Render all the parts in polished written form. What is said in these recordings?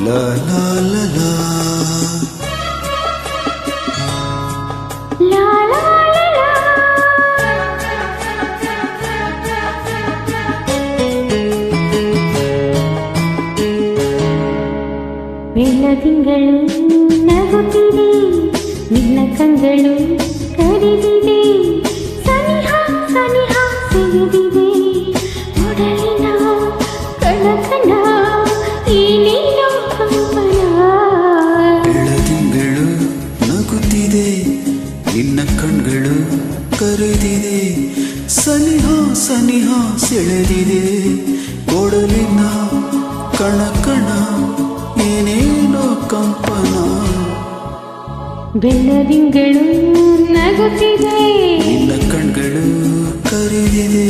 ಲಾ ಲಾ ಲಾ ಲಾ. ಲಾ ಲಾ ಲಾ ಲಾ. ಬೆಳದಿಂಗಳು ನಗುತ್ತಿದೆ, ನಿನ್ನ ಕಂಗಳು ಕರೆದಿದೆ, ಸನಿಹ ಸನಿಹ ಸೆಳೆದಿದೆ, ಒಡಲಿನ ಕಣಕಣ ಏನೇನೋ ಕಂಪನ. ಬೆಳದಿಂಗಳು ನಗುತ್ತಿದೆ, ನಿನ್ನ ಕಣ್ಗಳು ಕರೆದಿದೆ, ಸನಿಹ ಸನಿಹ ಸೆಳೆದಿದೆ, ಒಡಲಿನ ಕಣಕಣ ಏನೇನೋ ಕಂಪನ. ಬೆಳದಿಂಗಳು ನಗುತ್ತಿದೆ, ನಿನ್ನ ಕಣ್ಗಳು ಕರೆದಿದೆ.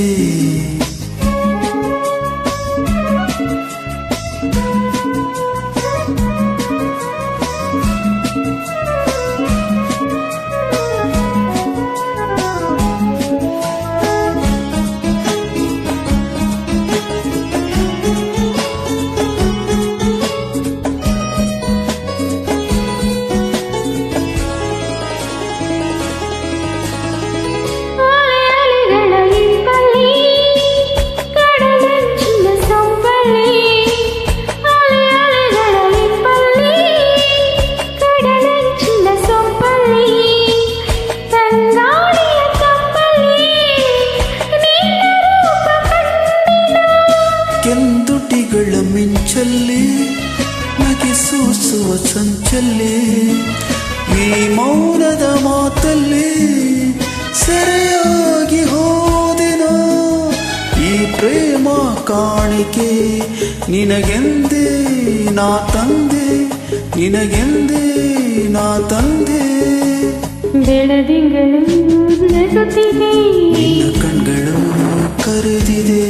ಕೆಂದುಟಿಗಳ ಮಿಂಚಲ್ಲಿ ನಗೆ ಸೂಸುವ ಸಂಚಲ್ಲಿ, ಈ ಮೌನದ ಮಾತಲ್ಲಿ ಸೆರೆಯಾಗಿ ಹೋದೆನೋ. ಈ ಪ್ರೇಮ ಕಾಣಿಕೆ ನಿನಗೆಂದೇ ನಾ ತಂದೆ, ನಿನಗೆಂದೇ ನಾ ತಂದೆ. ಬೆಳದಿಂಗಳು ನಗುತ್ತಿದೆ, ನಿನ್ನ ಕಣ್ಗಳು ಕರೆದಿದೆ,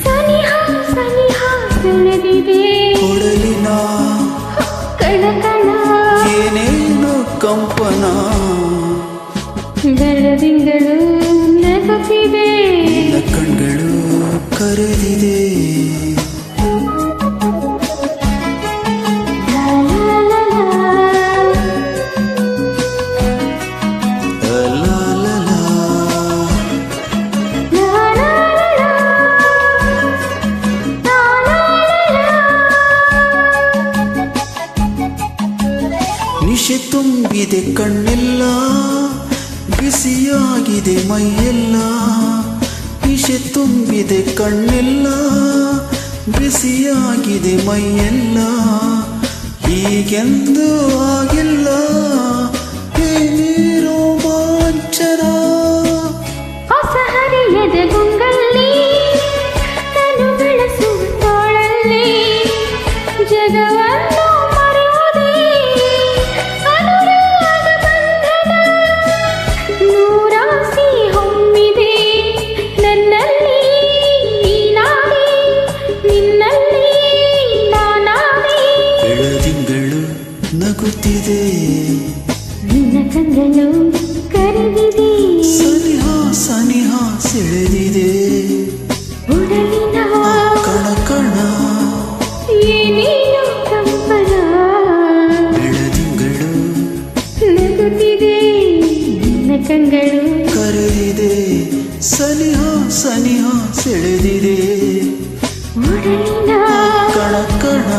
ಸನಿಹ ಸನಿಹ ಸೆಳೆದಿದೆ, ಒಡಲಿನ ಕಣಕಣ ಏನೇನೋ ಕಂಪನ. ಬೆಳದಿಂಗಳು ನಗುತ್ತಿದೆ, ನಿನ್ನ ಕಣ್ಗಳು ಕರೆದಿದೆ. ಲಾ ಲಾ ಲಾ ಲಾ. ಲಾ ಲಾ ಲಾ. ಲಾ ಲಾ ಲಾ ಲಾ. ಲಾ ಲಾ ಲಾ. ನಿಶೆ ತುಂಬಿದೆ ಕಣ್ಣೆಲ್ಲ, ಬಿಸಿಯಾಗಿದೆ ಮೈಯೆಲ್ಲ. ನಿಶೆ ತುಂಬಿದೆ ಕಣ್ಣೆಲ್ಲ, ಬಿಸಿಯಾಗಿದೆ ಮೈಯೆಲ್ಲ. ಹೀಗೆಂದು ಆಗಿಲ್ಲ ನೀರೋ ಮಾಂಚನ. ಹೊಸ ಹರಿಯದ ಗುಂಗಲ್ಲಿ ತನು ಬೆಳೆಸುವ ತೋಳಲ್ಲಿ, ಜಗವನ್ನು ಮರೆಯುವುದೇ ಅನುರಾಗ ಬಂಧನ. ನೂರಾಸಿ ಹೊಮ್ಮಿದೆ ನನ್ನಲ್ಲಿ ನೀನಾದೆ, ನಿನ್ನಲ್ಲಿ ನಾನಾದೆ. ಬೆಳದಿಂಗಳು ನಗುತ್ತಿದೆ, ನಿನ್ನ ಕಂಗಳು ಕರೆದಿದೆ, ಸನಿಹ ಸನಿಹ ಸೆಳೆದಿದೆ, ಒಡಲಿನ ಕಣ ಏನೇನೋ ಕಂಪನ. ಬೆಳದಿಂಗಳು ನಗುತ್ತಿದೆ, ನಿನ್ನ ಕಂಗಳು ಕರೆದಿದೆ, ಸನಿಹ ಸನಿಹ ಸೆಳೆದಿದೆ, ಒಡಲಿನ ಕಣ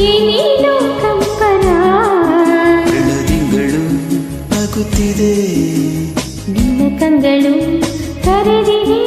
ಏನೇನೋ ಕಂಪನ. ಬೆಳದಿಂಗಳು ನಗುತ್ತಿದೆ, ನಿನ್ನ ಕಂಗಳು ಕರೆದಿದೆ.